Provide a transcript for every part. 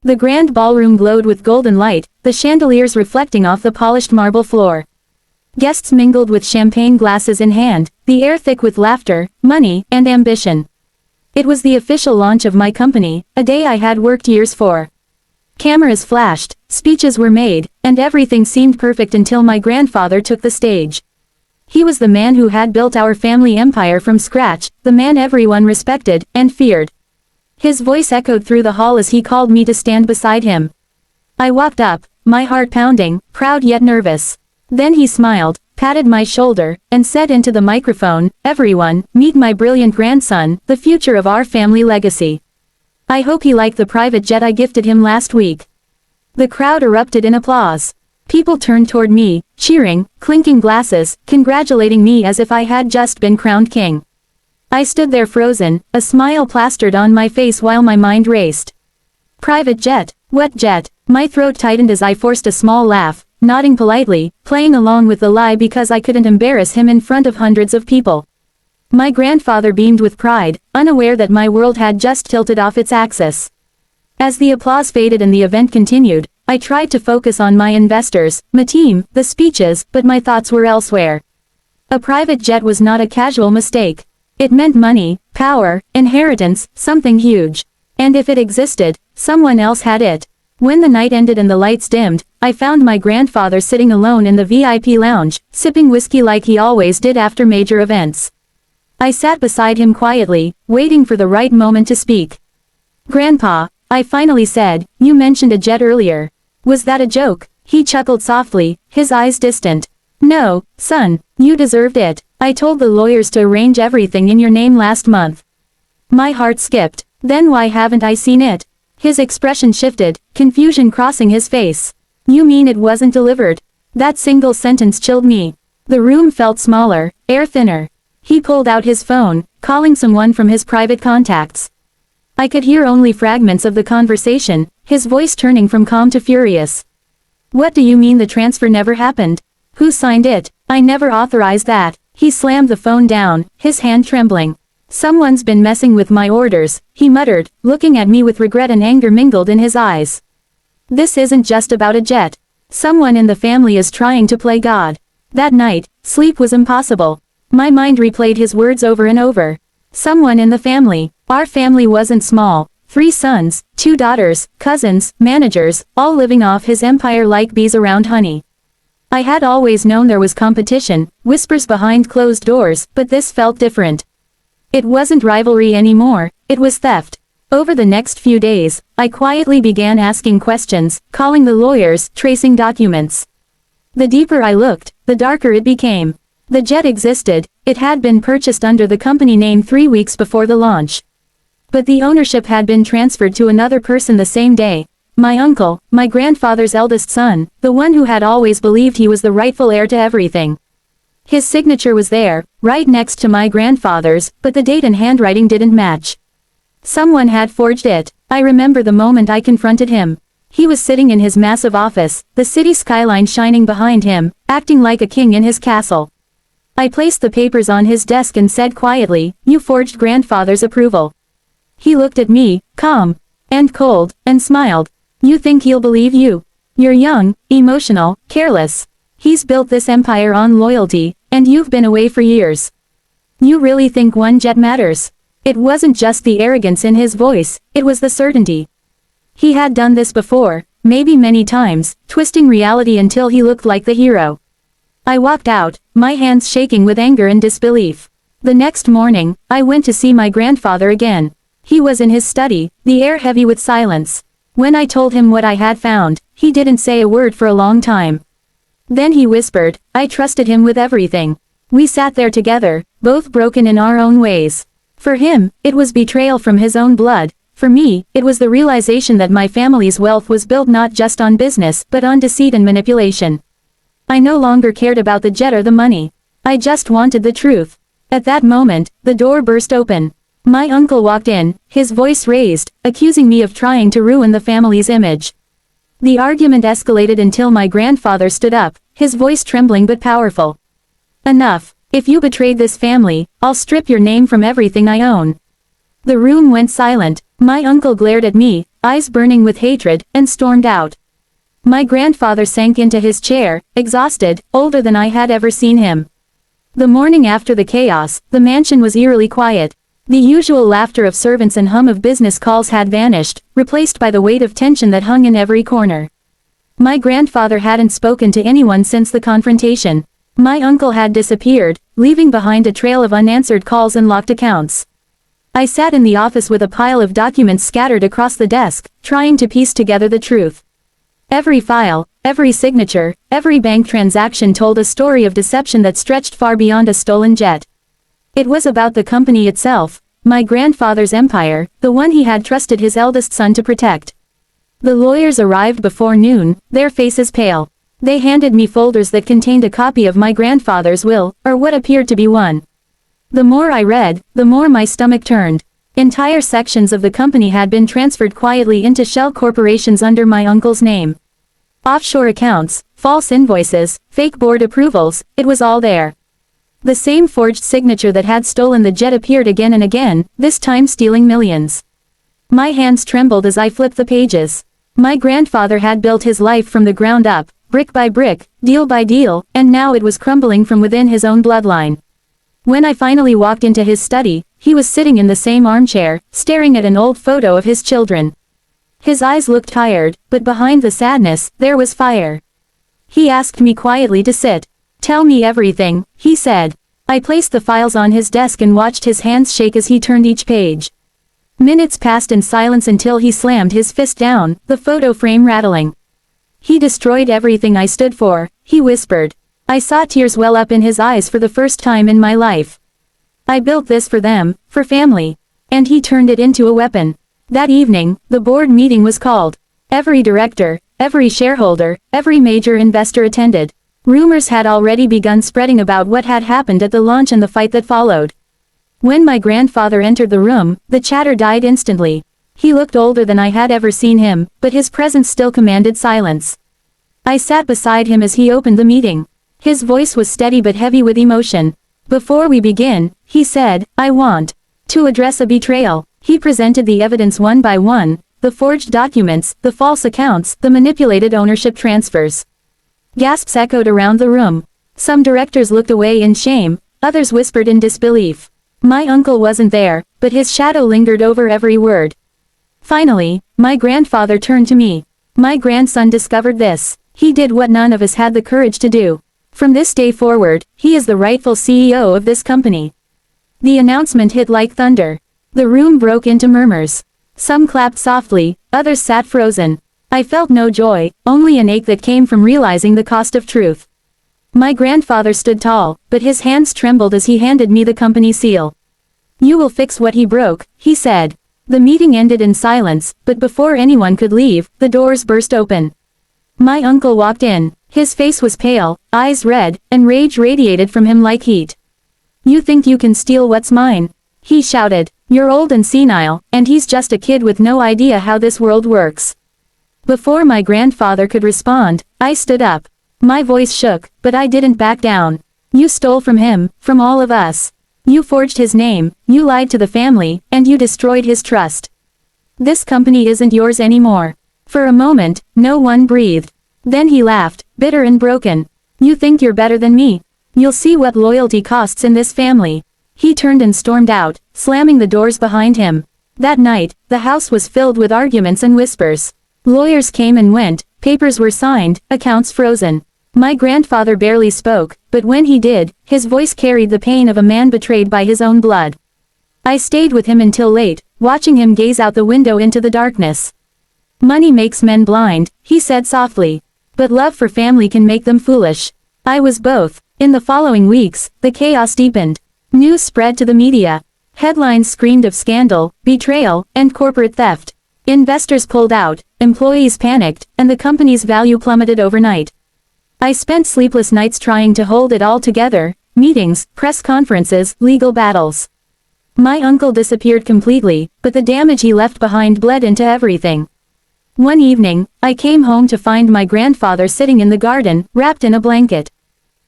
The grand ballroom glowed with golden light, the chandeliers reflecting off the polished marble floor. Guests mingled with champagne glasses in hand, the air thick with laughter, money, and ambition. It was the official launch of my company, a day I had worked years for. Cameras flashed, speeches were made, and everything seemed perfect until my grandfather took the stage. He was the man who had built our family empire from scratch, the man everyone respected and feared. His voice echoed through the hall as he called me to stand beside him. I walked up, my heart pounding, proud yet nervous. Then he smiled, patted my shoulder, and said into the microphone, "Everyone, meet my brilliant grandson, the future of our family legacy. I hope he liked the private jet I gifted him last week." The crowd erupted in applause. People turned toward me, cheering, clinking glasses, congratulating me as if I had just been crowned king. I stood there frozen, a smile plastered on my face while my mind raced. Private jet? What jet? My throat tightened as I forced a small laugh, nodding politely, playing along with the lie because I couldn't embarrass him in front of hundreds of people. My grandfather beamed with pride, unaware that my world had just tilted off its axis. As the applause faded and the event continued, I tried to focus on my investors, my team, the speeches, but my thoughts were elsewhere. A private jet was not a casual mistake. It meant money, power, inheritance, something huge. And if it existed, someone else had it. When the night ended and the lights dimmed, I found my grandfather sitting alone in the VIP lounge, sipping whiskey like he always did after major events. I sat beside him quietly, waiting for the right moment to speak. "Grandpa," I finally said, "you mentioned a jet earlier. Was that a joke?" He chuckled softly, his eyes distant. "No, son, you deserved it. I told the lawyers to arrange everything in your name last month." My heart skipped. Then why haven't I seen it? His expression shifted, confusion crossing his face. "You mean it wasn't delivered?" That single sentence chilled me. The room felt smaller, air thinner. He pulled out his phone, calling someone from his private contacts. I could hear only fragments of the conversation, his voice turning from calm to furious. "What do you mean the transfer never happened? Who signed it? I never authorized that." He slammed the phone down, his hand trembling. "Someone's been messing with my orders," he muttered, looking at me with regret and anger mingled in his eyes. "This isn't just about a jet. Someone in the family is trying to play God." That night, sleep was impossible. My mind replayed his words over and over. Someone in the family. Our family wasn't small. 3 sons, 2 daughters, cousins, managers, all living off his empire like bees around honey. I had always known there was competition, whispers behind closed doors, but this felt different. It wasn't rivalry anymore, it was theft. Over the next few days, I quietly began asking questions, calling the lawyers, tracing documents. The deeper I looked, the darker it became. The jet existed, it had been purchased under the company name 3 weeks before the launch. But the ownership had been transferred to another person the same day. My uncle, my grandfather's eldest son, the one who had always believed he was the rightful heir to everything. His signature was there, right next to my grandfather's, but the date and handwriting didn't match. Someone had forged it. I remember the moment I confronted him. He was sitting in his massive office, the city skyline shining behind him, acting like a king in his castle. I placed the papers on his desk and said quietly, "You forged grandfather's approval." He looked at me, calm and cold, and smiled. "You think he'll believe you? You're young, emotional, careless. He's built this empire on loyalty, and you've been away for years. You really think one jet matters?" It wasn't just the arrogance in his voice, it was the certainty. He had done this before, maybe many times, twisting reality until he looked like the hero. I walked out, my hands shaking with anger and disbelief. The next morning, I went to see my grandfather again. He was in his study, the air heavy with silence. When I told him what I had found, he didn't say a word for a long time. Then he whispered, I trusted him with everything. We sat there together, both broken in our own ways. For him, it was betrayal from his own blood. For me, it was the realization that my family's wealth was built not just on business, but on deceit and manipulation. I no longer cared about the jet or the money. I just wanted the truth. At that moment, the door burst open. My uncle walked in, his voice raised, accusing me of trying to ruin the family's image. The argument escalated until my grandfather stood up, his voice trembling but powerful. Enough. If you betrayed this family, I'll strip your name from everything I own. The room went silent. My uncle glared at me, eyes burning with hatred, and stormed out. My grandfather sank into his chair, exhausted, older than I had ever seen him. The morning after the chaos, the mansion was eerily quiet. The usual laughter of servants and hum of business calls had vanished, replaced by the weight of tension that hung in every corner. My grandfather hadn't spoken to anyone since the confrontation. My uncle had disappeared, leaving behind a trail of unanswered calls and locked accounts. I sat in the office with a pile of documents scattered across the desk, trying to piece together the truth. Every file, every signature, every bank transaction told a story of deception that stretched far beyond a stolen jet. It was about the company itself, my grandfather's empire, the one he had trusted his eldest son to protect. The lawyers arrived before noon, their faces pale. They handed me folders that contained a copy of my grandfather's will, or what appeared to be one. The more I read, the more my stomach turned. Entire sections of the company had been transferred quietly into shell corporations under my uncle's name. Offshore accounts, false invoices, fake board approvals, it was all there. The same forged signature that had stolen the jet appeared again and again, this time stealing millions. My hands trembled as I flipped the pages. My grandfather had built his life from the ground up, brick by brick, deal by deal, and now it was crumbling from within his own bloodline. When I finally walked into his study, he was sitting in the same armchair, staring at an old photo of his children. His eyes looked tired, but behind the sadness, there was fire. He asked me quietly to sit. "Tell me everything," he said. I placed the files on his desk and watched his hands shake as he turned each page. Minutes passed in silence until he slammed his fist down, the photo frame rattling. "He destroyed everything I stood for," he whispered. I saw tears well up in his eyes for the first time in my life. "I built this for them, for family." And he turned it into a weapon. That evening, the board meeting was called. Every director, every shareholder, every major investor attended. Rumors had already begun spreading about what had happened at the launch and the fight that followed. When my grandfather entered the room, the chatter died instantly. He looked older than I had ever seen him, but his presence still commanded silence. I sat beside him as he opened the meeting. His voice was steady but heavy with emotion. "Before we begin," he said, "I want to address a betrayal." He presented the evidence one by one, the forged documents, the false accounts, the manipulated ownership transfers. Gasps echoed around the room. Some directors looked away in shame, others whispered in disbelief. My uncle wasn't there, but his shadow lingered over every word. Finally, my grandfather turned to me. "My grandson discovered this. He did what none of us had the courage to do. From this day forward, he is the rightful CEO of this company." The announcement hit like thunder. The room broke into murmurs. Some clapped softly, others sat frozen. I felt no joy, only an ache that came from realizing the cost of truth. My grandfather stood tall, but his hands trembled as he handed me the company seal. "You will fix what he broke," he said. The meeting ended in silence, but before anyone could leave, the doors burst open. My uncle walked in. His face was pale, eyes red, and rage radiated from him like heat. "You think you can steal what's mine?" he shouted. "You're old and senile, and he's just a kid with no idea how this world works." Before my grandfather could respond, I stood up. My voice shook, but I didn't back down. "You stole from him, from all of us. You forged his name, you lied to the family, and you destroyed his trust. This company isn't yours anymore." For a moment, no one breathed. Then he laughed, bitter and broken. "You think you're better than me? You'll see what loyalty costs in this family." He turned and stormed out, slamming the doors behind him. That night, the house was filled with arguments and whispers. Lawyers came and went, papers were signed, accounts frozen. My grandfather barely spoke, but when he did, his voice carried the pain of a man betrayed by his own blood. I stayed with him until late, watching him gaze out the window into the darkness. "Money makes men blind," he said softly. "But love for family can make them foolish." I was both. In the following weeks, the chaos deepened. News spread to the media. Headlines screamed of scandal, betrayal, and corporate theft. Investors pulled out, employees panicked, and the company's value plummeted overnight. I spent sleepless nights trying to hold it all together, meetings, press conferences, legal battles. My uncle disappeared completely, but the damage he left behind bled into everything. One evening, I came home to find my grandfather sitting in the garden, wrapped in a blanket.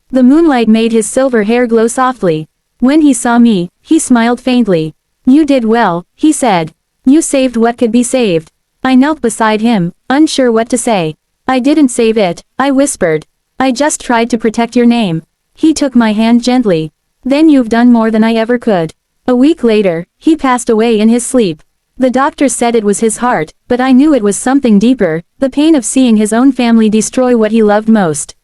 The moonlight made his silver hair glow softly. When he saw me, he smiled faintly. "You did well," he said. "You saved what could be saved." I knelt beside him, unsure what to say. I didn't save it, I whispered. I just tried to protect your name. He took my hand gently. Then you've done more than I ever could. A week later, he passed away in his sleep. The doctor said it was his heart, but I knew it was something deeper, the pain of seeing his own family destroy what he loved most.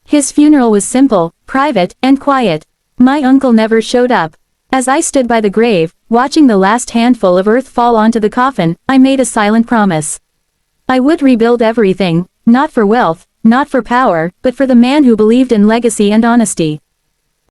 His funeral was simple, private, and quiet. My uncle never showed up. As I stood by the grave, watching the last handful of earth fall onto the coffin, I made a silent promise. I would rebuild everything, not for wealth, not for power, but for the man who believed in legacy and honesty.